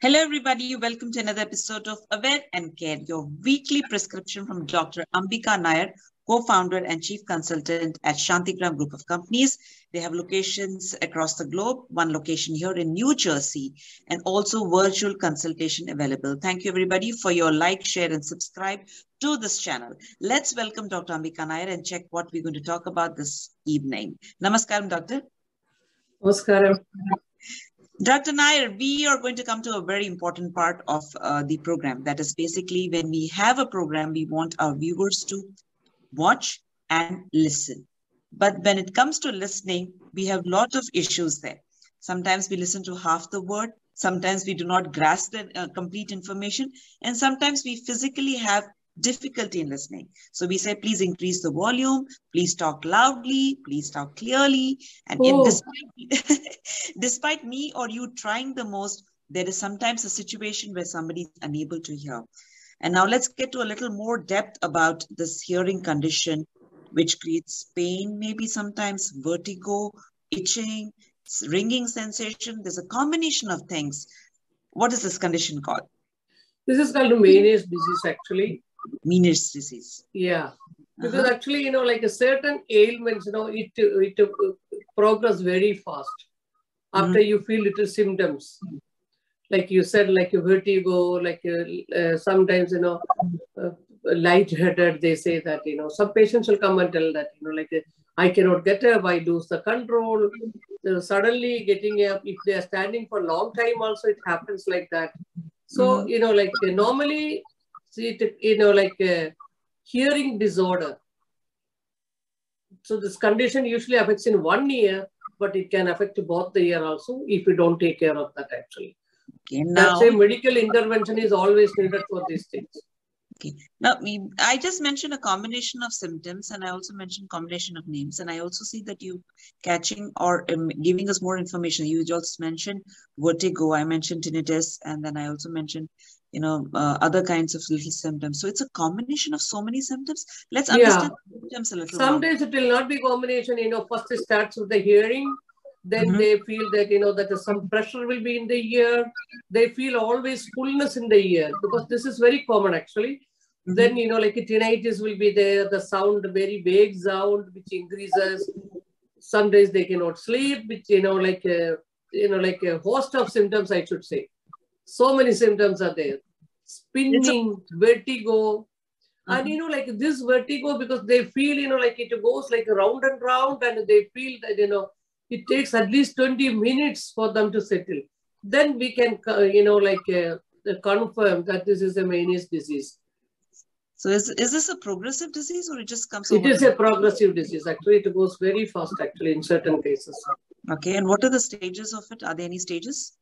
Hello, everybody. Welcome to another episode of Aware and Care, your weekly prescription from Dr. Ambika Nair, co-founder and chief consultant at Shantigram Group of Companies. They have locations across the globe, one location here in New Jersey, and also virtual consultation available. Thank you, everybody, for your like, share, and subscribe to this channel. Let's welcome Dr. Ambika Nair and check what we're going to talk about this evening. Namaskaram, Doctor. Namaskaram. Dr. Nair, we are going to come to a very important part of the program. That is basically when we have a program, we want our viewers to watch and listen. But when it comes to listening, we have a lot of issues there. Sometimes we listen to half the word. Sometimes we do not grasp the complete information. And sometimes we physically have difficulty in listening. So we say, please increase the volume, please talk loudly, please talk clearly. And despite me or you trying the most, there is sometimes a situation where somebody is unable to hear. And now let's get to a little more depth about this hearing condition, which creates pain, maybe sometimes vertigo, itching, ringing sensation. There's a combination of things. What is this condition called? This is called Meniere's disease, actually. Meniere's disease. Yeah. Because actually, like a certain ailments, it progress very fast after you feel little symptoms. Like you said, like a vertigo, like sometimes, lightheaded, they say that, some patients will come and tell that, I cannot get up, I lose the control. Suddenly getting up, if they are standing for a long time also, it happens like that. So, normally, see it, like a hearing disorder. So this condition usually affects in one ear, but it can affect both the ear also if you don't take care of that actually. Okay, now, that's why medical intervention is always needed for these things. Okay. Now, I just mentioned a combination of symptoms and I also mentioned combination of names. And I also see that you catching or giving us more information. You just mentioned vertigo, I mentioned tinnitus, and then I also mentioned, other kinds of symptoms. So it's a combination of so many symptoms. Let's understand the symptoms a little more. Sometimes it will not be combination, first it starts with the hearing. Then they feel that, that some pressure will be in the ear. They feel always fullness in the ear because this is very common actually. Then, like a tinnitus will be there, the sound, very vague sound, which increases. Some days they cannot sleep, which, like a host of symptoms, I should say. So many symptoms are there. Spinning, vertigo. And, like this vertigo, because they feel, like it goes like round and round and they feel that, it takes at least 20 minutes for them to settle. Then we can, confirm that this is a Meniere's disease. So is this a progressive disease or it just comes over? It is a progressive disease. Actually, it goes very fast, actually, in certain cases. Okay. And what are the stages of it? Are there any stages?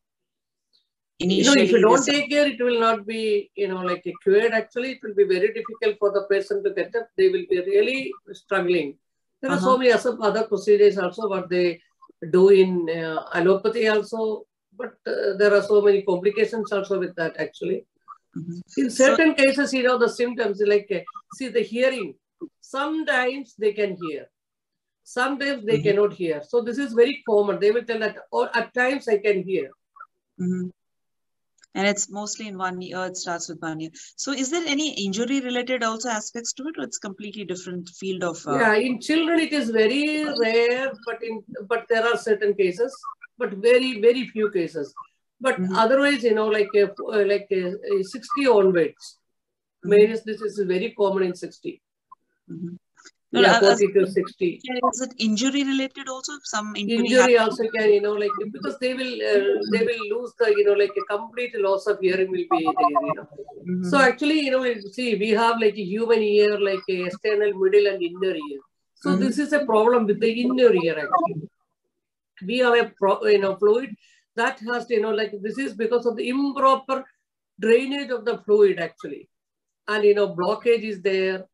Initially, if you don't take care, it will not be, like a cured. Actually, it will be very difficult for the person to get up. They will be really struggling. There are so many other procedures also, what they do in allopathy also. But there are so many complications also with that, actually. In certain cases, the symptoms like, see the hearing, sometimes they can hear, sometimes they cannot hear. So this is very common. They will tell that, or at times I can hear. And it's mostly in one ear, it starts with one ear. So is there any injury related also aspects to it or it's completely different field of? Yeah, in children it is very rare, but there are certain cases, but very, very few cases. But otherwise, like 60 onwards, Meniere's disease is very common in 60. Yeah, 40 to 60. Is it injury related also? Some injury also can, like because they will lose the, like a complete loss of hearing will be there, So actually, see, we have like a human ear, like a external, middle, and inner ear. So this is a problem with the inner ear actually. We have a fluid. That has to, like this is because of the improper drainage of the fluid actually. And, blockage is there.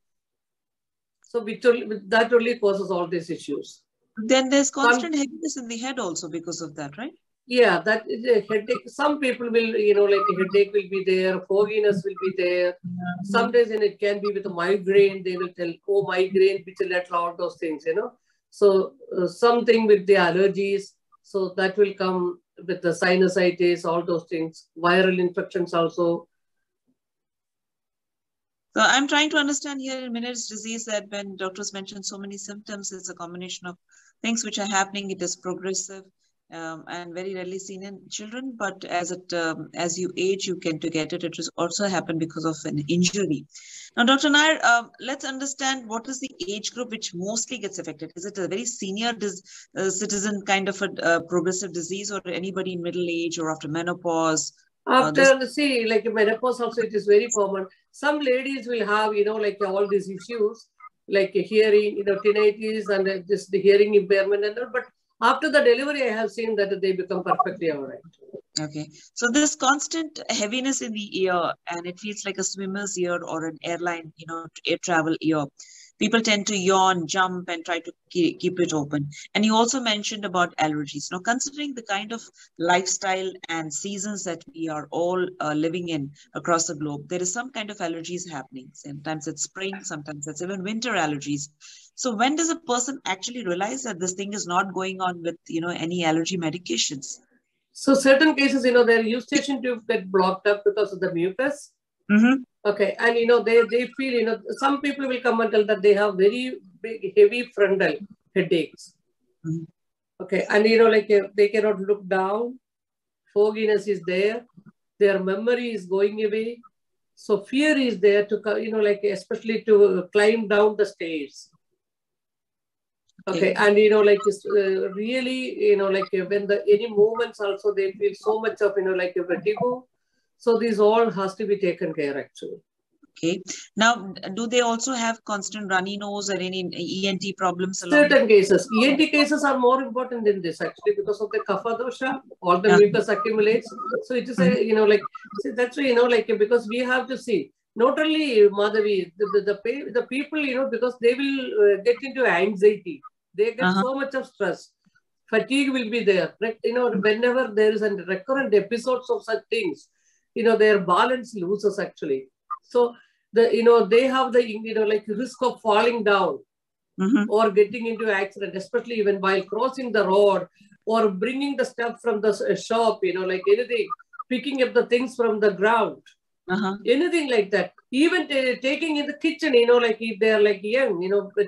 So that only causes all these issues. Then there's constant heaviness in the head also because of that, right? Yeah, that is a headache. Some people will, like a headache will be there, fogginess will be there. Sometimes it can be with a migraine. They will tell, oh, migraine, which will let all those things, So something with the allergies. So that will come with the sinusitis, all those things, viral infections also. So I'm trying to understand here in Meniere's disease that when doctors mention so many symptoms, it's a combination of things which are happening. It is progressive and very rarely seen in children. But as you age, you tend to get it. It also happen because of an injury. Now, Dr. Nair, let's understand what is the age group which mostly gets affected. Is it a very senior citizen kind of a progressive disease, or anybody in middle age or after menopause? After, like menopause also, it is very common. Some ladies will have, like all these issues, like hearing, tinnitus and just the hearing impairment and all. But after the delivery, I have seen that they become perfectly all right. Okay. So this constant heaviness in the ear, and it feels like a swimmer's ear or an airline, air travel ear. People tend to yawn, jump, and try to keep it open. And you also mentioned about allergies. Now, considering the kind of lifestyle and seasons that we are all living in across the globe, there is some kind of allergies happening. Sometimes it's spring, sometimes it's even winter allergies. So when does a person actually realize that this thing is not going on with, any allergy medications? So certain cases, their eustachian tube get blocked up because of the mucus. Mm-hmm. Okay, and they feel, some people will come and tell that they have very big, heavy frontal headaches. Mm-hmm. Okay, and like they cannot look down, fogginess is there, their memory is going away. So fear is there to, like especially to climb down the stairs. Okay, and like really, like when any movements also, they feel so much of, like a vertigo. So these all has to be taken care actually. Okay. Now, do they also have constant runny nose or any ENT problems? Certain cases. ENT cases are more important in this actually because of the kapha dosha, all the mucus accumulates. So it is a, like, see, that's why, like, because we have to see, not only Madhavi, the people, because they will get into anxiety. They get so much of stress. Fatigue will be there. Whenever there is a recurrent episodes of such things, their balance loses actually. So they have the like risk of falling down or getting into accident, especially even while crossing the road or bringing the stuff from the shop, like anything, picking up the things from the ground, anything like that. Even taking in the kitchen, like if they are like young,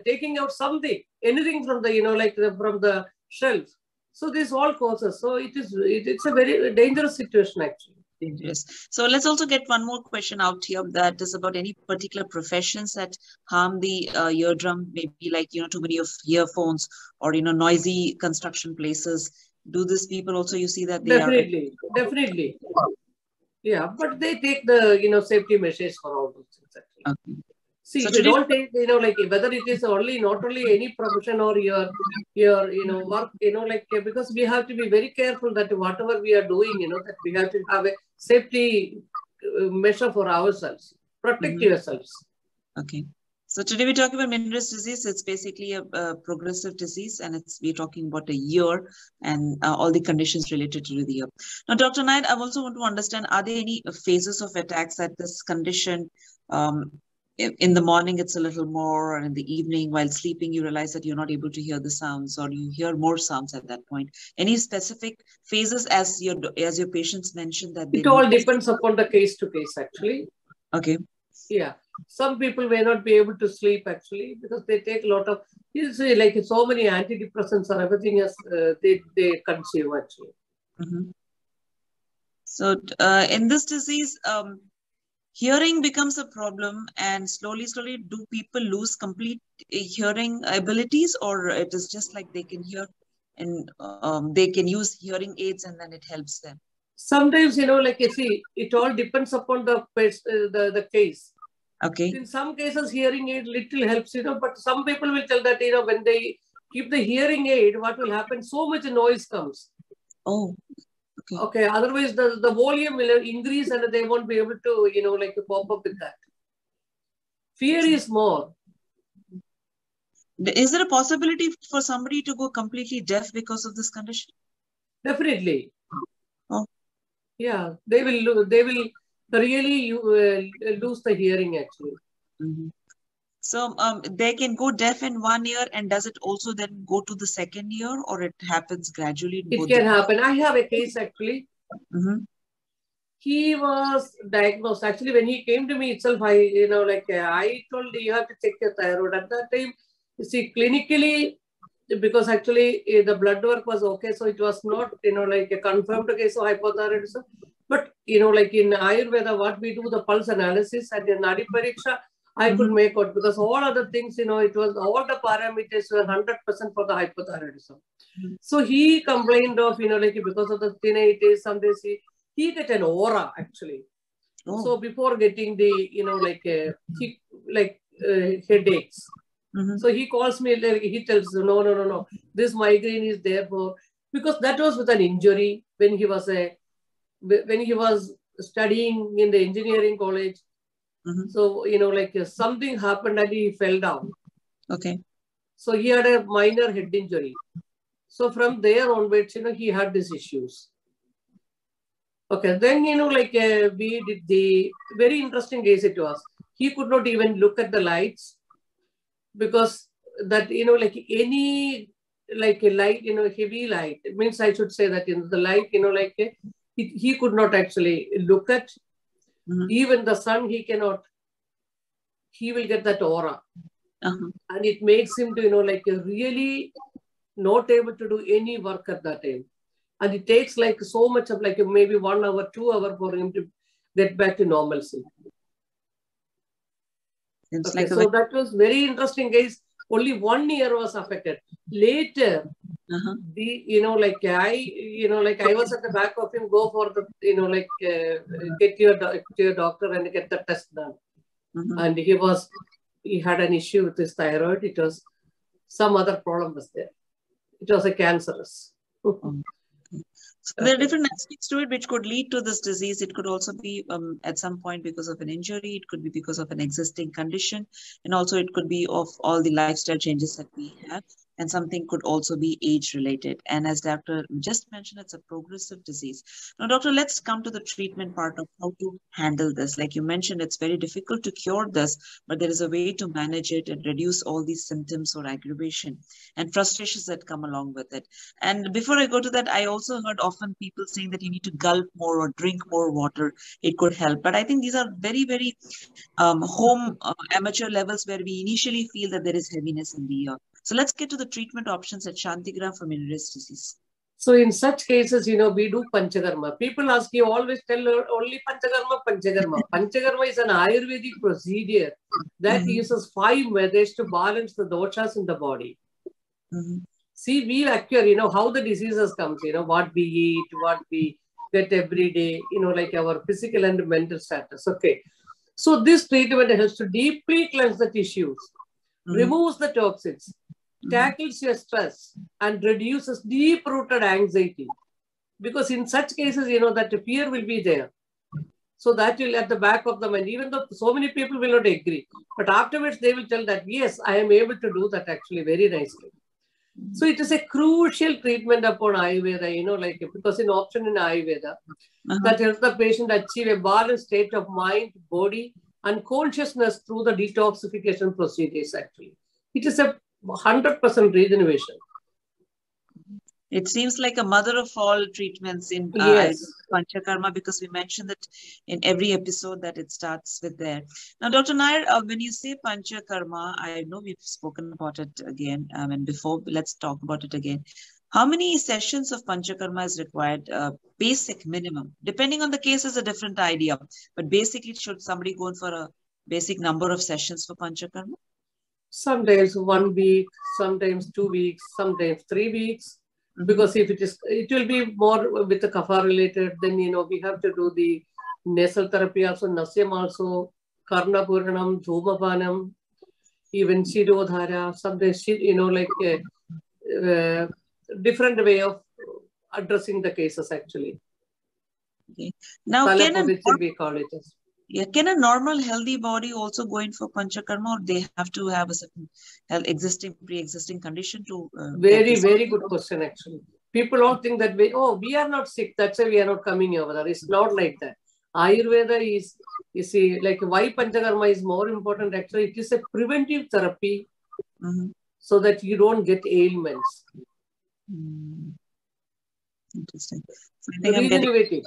taking out something, anything from the, like from the shelf. So this all causes. So it's a very dangerous situation actually. Dangerous. So let's also get one more question out here that is about any particular professions that harm the eardrum, maybe like, too many of earphones or, noisy construction places. Do these people also, you see that they Definitely. Yeah, but they take the, safety measures for all those things actually. Okay. See, so you don't take, like whether it is not only any profession or your work, like because we have to be very careful that whatever we are doing, that we have to have a safety measure for ourselves, protect yourselves. Okay. So today we talk about Meniere's disease. It's basically a progressive disease, and we're talking about a ear and all the conditions related to the ear. Now, Dr. Nair, I also want to understand, are there any phases of attacks that this condition, in the morning it's a little more, or in the evening while sleeping you realize that you're not able to hear the sounds, or you hear more sounds at that point? Any specific phases as your patients mentioned that it all depends upon the case to case actually. Okay. Yeah, some people may not be able to sleep actually because they take a lot of, you see, like so many antidepressants or everything else they consume actually. So in this disease, hearing becomes a problem, and slowly, do people lose complete hearing abilities, or it is just like they can hear and they can use hearing aids and then it helps them? Sometimes, like you see, it all depends upon the case. Okay. In some cases, hearing aid little helps, but some people will tell that, when they keep the hearing aid, what will happen? So much noise comes. Oh. Okay. Otherwise, the volume will increase and they won't be able to, like pop up with that. Fear is more. Is there a possibility for somebody to go completely deaf because of this condition? Definitely. Oh. Yeah, they will really lose the hearing actually. So they can go deaf in 1 year, and does it also then go to the second year, or it happens gradually? It can happen. I have a case actually. Mm-hmm. He was diagnosed. Actually, when he came to me itself, I told you have to check your thyroid. At that time, you see, clinically, because actually the blood work was okay, so it was not, a confirmed case of hypothyroidism. But, like in Ayurveda, what we do, the pulse analysis and the Nadi Pariksha, I could make out, because all other things, it was all the parameters were 100% for the hypothyroidism. So he complained of, because of the tinnitus, some days he get an aura actually. Oh. So before getting the, headaches. So he calls me, he tells, no, this migraine is there for, because that was with an injury when he was studying in the engineering college. So, something happened and he fell down. Okay. So he had a minor head injury. So from there onwards, he had these issues. Okay, then, we did the very interesting case it was. He could not even look at the lights because that, any, a light, heavy light, it means I should say that, the light, he could not actually look at. Even the sun, he cannot, he will get that aura. And it makes him to, really not able to do any work at that time. And it takes so much of maybe 1 hour, 2 hours for him to get back to normalcy. Okay, so that was very interesting case. Only 1 year was affected. Later, I was at the back of him, go for the, get to your doctor and get the test done. And he had an issue with his thyroid. It was some other problem was there. It was a cancerous. So there are different aspects to it which could lead to this disease. It could also be at some point because of an injury. It could be because of an existing condition. And also it could be of all the lifestyle changes that we have. And something could also be age related. And as Dr. just mentioned, it's a progressive disease. Now, Doctor, let's come to the treatment part of how to handle this. Like you mentioned, it's very difficult to cure this, but there is a way to manage it and reduce all these symptoms or aggravation and frustrations that come along with it. And before I go to that, I also heard often people saying that you need to gulp more or drink more water. It could help. But I think these are very, very amateur levels where we initially feel that there is heaviness in the ear. So let's get to the treatment options at Shantigram for Meniere's disease. So in such cases, we do Panchakarma. People ask, you always tell only Panchakarma. Panchakarma is an Ayurvedic procedure that uses 5 methods to balance the doshas in the body. See, we acquire, how the diseases comes, what we eat, what we get every day, our physical and mental status. Okay. So this treatment helps to deeply cleanse the tissues, removes the toxins, tackles your stress, and reduces deep-rooted anxiety. Because in such cases, that fear will be there. So that will at the back of the mind, even though so many people will not agree. But afterwards, they will tell that, yes, I am able to do that actually very nicely. So it is a crucial treatment upon Ayurveda, because an option in Ayurveda that helps the patient achieve a balanced state of mind, body, and consciousness through the detoxification procedures actually. It is a 100% regeneration. It seems like a mother of all treatments in Panchakarma, because we mentioned that in every episode that it starts with there. Now, Dr. Nair, when you say Panchakarma, I know we've spoken about it again and before, let's talk about it again. How many sessions of Panchakarma is required? Basic minimum. Depending on the case is a different idea. But basically, should somebody go in for a basic number of sessions for Panchakarma? Sometimes 1 week, sometimes 2 weeks, sometimes 3 weeks. Because if it will be more with the kapha related, then, we have to do the nasal therapy also, nasyam also, karna puranam, dhumapanam, even shidodhara, sometimes, different way of addressing the cases actually. Okay. Now, can a normal healthy body also go in for Panchakarma, or they have to have a certain pre-existing condition to? Very, very good question actually. People all think that we are not sick, that's why we are not coming over there. It's not like that. Ayurveda is, you see, like why Panchakarma is more important. Actually, it is a preventive therapy so that you don't get ailments. Interesting. So I think I'm getting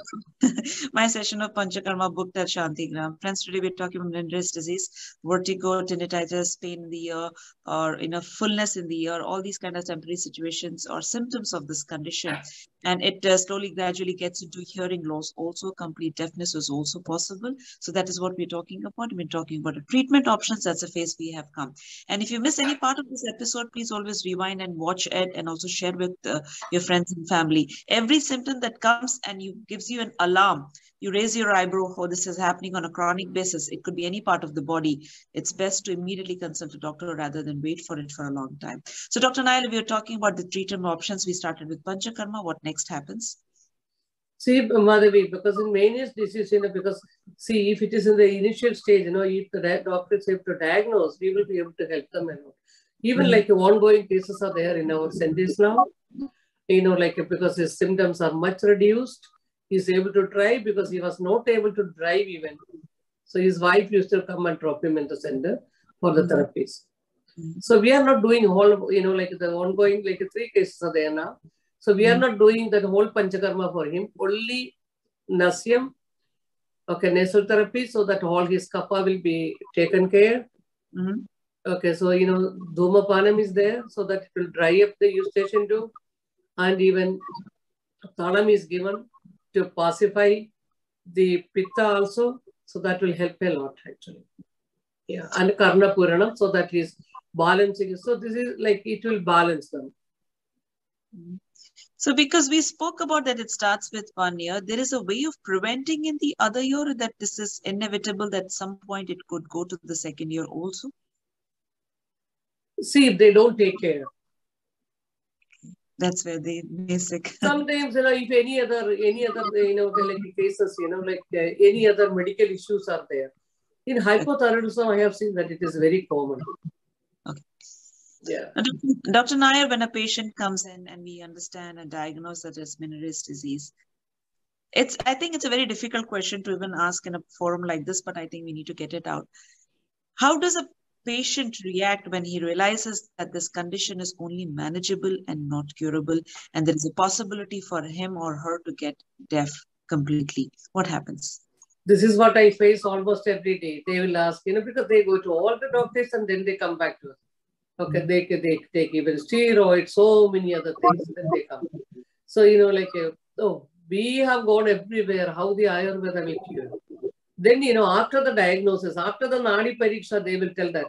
my session of Panchakarma booked at Shantigram. Friends, today we're talking about Meniere's disease, vertigo, tinnitus, pain in the ear, or fullness in the ear, all these kind of temporary situations or symptoms of this condition. And it slowly, gradually gets into hearing loss. Also, complete deafness is also possible. So that is what we're talking about. We're talking about the treatment options. That's a phase we have come. And if you miss any part of this episode, please always rewind and watch it, and also share with your friends and family. Every symptom that comes and gives you an alarm, you raise your eyebrow, oh, this is happening on a chronic basis. It could be any part of the body. It's best to immediately consult a doctor rather than wait for it for a long time. So Dr. Nair, we were talking about the treatment options. We started with Panchakarma. What next happens? See, Madhavi, because in Meniere's disease, because see, if it is in the initial stage, if the doctor is able to diagnose, we will be able to help them a lot. Even like ongoing cases are there in our centers now. Because his symptoms are much reduced, he's able to drive because he was not able to drive even. So his wife used to come and drop him in the center for the therapies. So we are not doing whole, the ongoing, 3 cases are there now. So we are not doing that whole Panchakarma for him, only Nasyam, nasal therapy, so that all his kapha will be taken care. Okay, so, Dhumapanam is there, so that it will dry up the eustachian tube. And even Thalam is given to pacify the Pitta also. So that will help a lot actually. Yeah. And Karna Puranam, so that is balancing. So this is it will balance them. So because we spoke about that it starts with one ear, there is a way of preventing in the other ear that this is inevitable that at some point it could go to the second ear also? See, if they don't take care. That's where the basic. Sometimes, if any other cases, any other medical issues are there. In hypothyroidism, I have seen that it is very common. Okay. Yeah. Dr. Nair, when a patient comes in and we understand and diagnose that as Meniere's disease, I think it's a very difficult question to even ask in a forum like this, but I think we need to get it out. How does a patient react when he realizes that this condition is only manageable and not curable, and there is a possibility for him or her to get deaf completely? What happens? This is what I face almost every day. They will ask, because they go to all the doctors and then they come back to us. Okay, they take even steroids, so many other things, then they come. So, we have gone everywhere, how the Ayurveda will cure. Then, after the diagnosis, after the Nadi Pariksha, they will tell that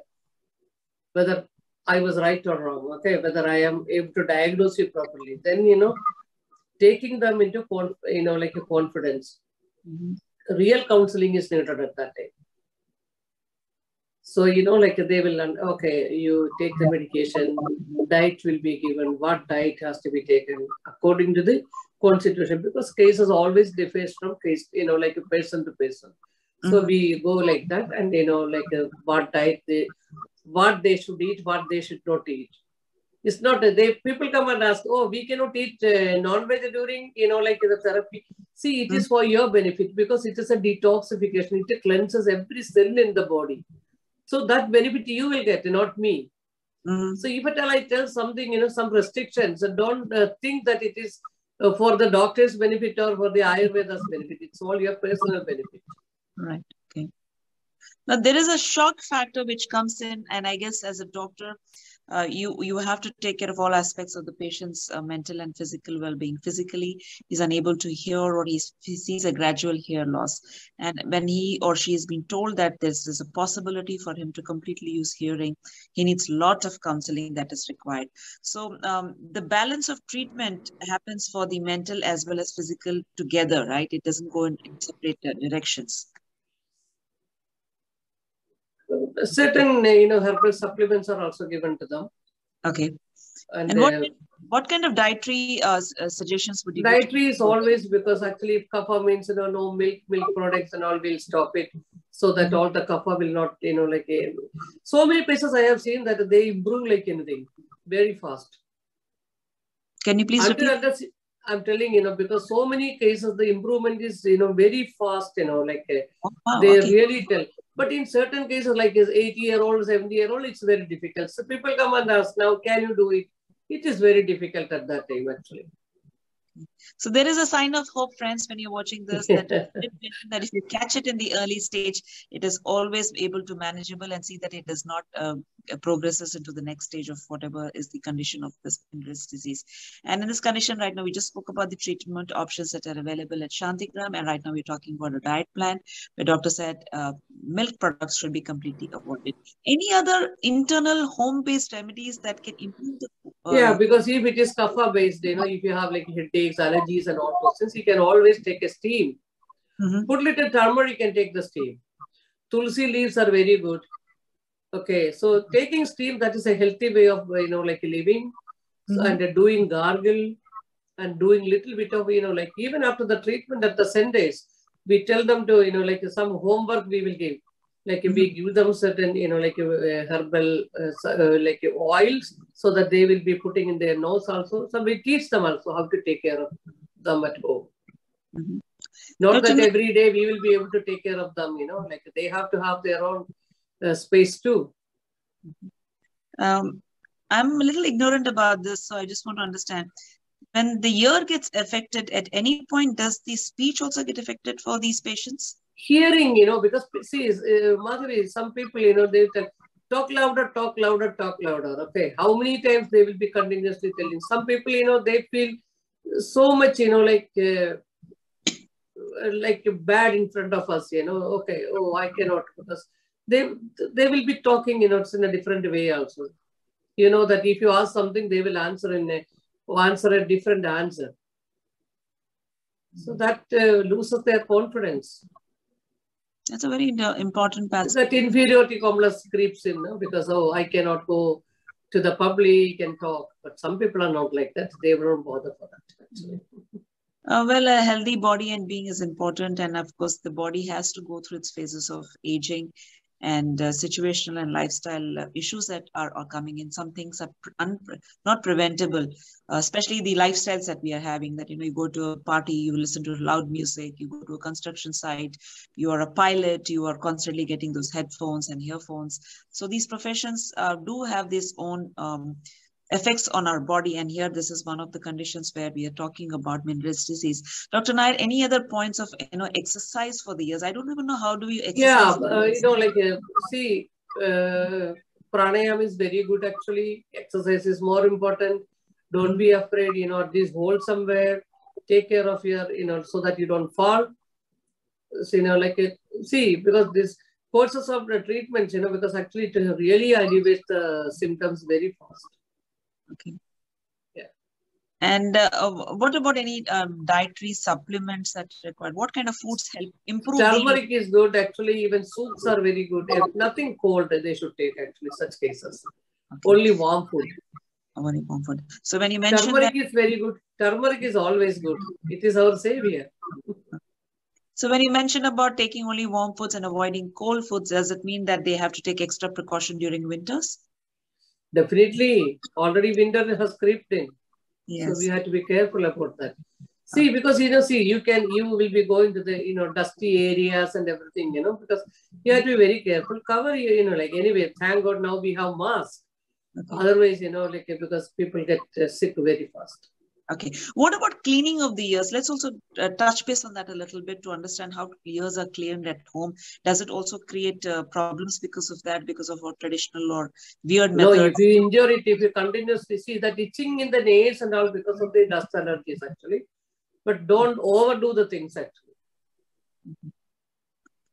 whether I was right or wrong, okay, whether I am able to diagnose you properly. Then, taking them into, a confidence. Real counseling is needed at that time. So, they will, okay, you take the medication, diet will be given, what diet has to be taken according to the constitution, because cases always differ from case, person to person. So we go like that, and what diet what they should eat, what they should not eat. It's not people come and ask, oh, we cannot eat non-veg during the therapy. See, it is for your benefit because it is a detoxification. It cleanses every cell in the body. So that benefit you will get, not me. So if at all I tell something, some restrictions, don't think that it is for the doctor's benefit or for the Ayurveda's benefit. It's all your personal benefit. Right. Okay. Now, there is a shock factor which comes in, and I guess as a doctor, you have to take care of all aspects of the patient's mental and physical well-being. Physically, he's unable to hear, or he sees a gradual hear loss. And when he or she is being told that there's a possibility for him to completely lose hearing, he needs a lot of counseling that is required. So the balance of treatment happens for the mental as well as physical together, right? It doesn't go in separate directions. Certain, herbal supplements are also given to them. Okay. And what kind of dietary suggestions would you give? Dietary is always, because actually if kapha means, no milk products and all, will stop it. So that all the kapha will not, so many places I have seen that they improve like anything very fast. Can you please repeat? I'm telling, because so many cases, the improvement is, very fast, like Oh, wow, they okay. really tell. But in certain cases, like his 80-year-old, 70-year-old, it's very difficult. So people come and ask, now, can you do it? It is very difficult at that time, actually. So there is a sign of hope, friends, when you're watching this, that if you catch it in the early stage, it is always able to manageable, and see that it does not progresses into the next stage of whatever is the condition of this Meniere's disease. And in this condition right now, we just spoke about the treatment options that are available at Shantigram. And right now we're talking about a diet plan where doctor said milk products should be completely avoided. Any other internal home-based remedies that can improve the yeah, because if it is kapha based, if you have like headaches, allergies and all those things, you can always take a steam. Put little turmeric and take the steam. Tulsi leaves are very good. Okay, so taking steam, that is a healthy way of, like living. So, and doing gargle and doing little bit of, like even after the treatment at the Sundays, we tell them to, like some homework we will give. Like we give them certain, like herbal, like oils, so that they will be putting in their nose also. So we teach them also how to take care of them at home. Not that every day we will be able to take care of them, like they have to have their own space too. I'm a little ignorant about this, so I just want to understand. When the ear gets affected, at any point, does the speech also get affected for these patients? Hearing, because see, Madhavi, some people, they tell, talk louder, talk louder, talk louder. Okay, how many times they will be continuously telling? Some people, they feel so much, like bad in front of us, okay, oh, I cannot, because they will be talking, it's in a different way also. That if you ask something, they will answer a different answer. So that loses their confidence. That's a very important passage. That inferiority complex creeps in, because, oh, I cannot go to the public and talk. But some people are not like that. They won't bother for that, actually. Well, a healthy body and being is important. And of course, the body has to go through its phases of aging and situational and lifestyle issues that are coming in. Some things are not preventable, especially the lifestyles that we are having, that, you go to a party, you listen to loud music, you go to a construction site, you are a pilot, you are constantly getting those headphones and earphones. So these professions do have this own effects on our body. And here, this is one of the conditions where we are talking about Meniere's disease. Dr. Nair, any other points of, exercise for the ears? I don't even know how do we exercise. Yeah, see, pranayam is very good, actually. Exercise is more important. Don't be afraid, at least hold somewhere. Take care of your, so that you don't fall. So, see, because this courses of the treatments, because actually it really alleviates the symptoms very fast. Okay. Yeah. And what about any dietary supplements that are required? What kind of foods help improve? Turmeric is good, actually. Even soups are very good. Nothing cold they should take, actually, such cases. Okay. Only warm food. Only warm food. So when you mention turmeric is very good. Turmeric is always good. It is our savior. So when you mention about taking only warm foods and avoiding cold foods, does it mean that they have to take extra precaution during winters? Definitely. Already winter has crept in. Yes. So we have to be careful about that. See, because, you will be going to the, dusty areas and everything, because you have to be very careful. Cover, anyway, thank God now we have masks. Okay. Otherwise, because people get sick very fast. Okay. What about cleaning of the ears? Let's also touch base on that a little bit to understand how ears are cleaned at home. Does it also create problems because of that, because of our traditional or weird methods? No, if you injure it, if you continuously see that itching in the nails and all because of the dust allergies, actually. But don't overdo the things, actually.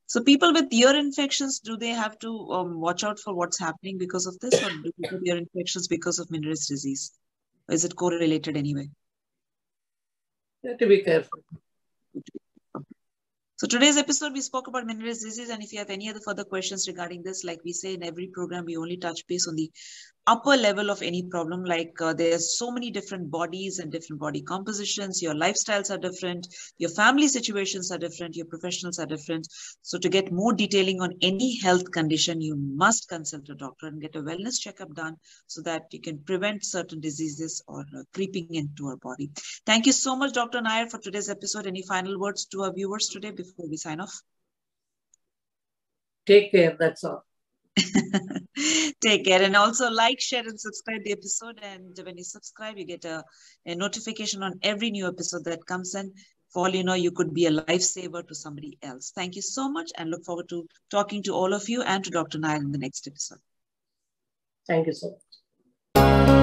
So people with ear infections, do they have to watch out for what's happening because of this, or do people have ear infections because of Meniere's disease? Or is it correlated anyway? You have to be careful. So today's episode, we spoke about Meniere's disease. And if you have any other further questions regarding this, like we say in every program, we only touch base on the upper level of any problem. Like there's so many different bodies and different body compositions. Your lifestyles are different. Your family situations are different. Your professionals are different. So to get more detailing on any health condition, you must consult a doctor and get a wellness checkup done so that you can prevent certain diseases or creeping into our body. Thank you so much, Dr. Nair, for today's episode. Any final words to our viewers today before we sign off? Take care. That's all. Take care, and also like, share, and subscribe the episode. And when you subscribe, you get a notification on every new episode that comes in. For all you know, you could be a lifesaver to somebody else. Thank you so much, and look forward to talking to all of you and to Dr. Nair in the next episode. Thank you so much.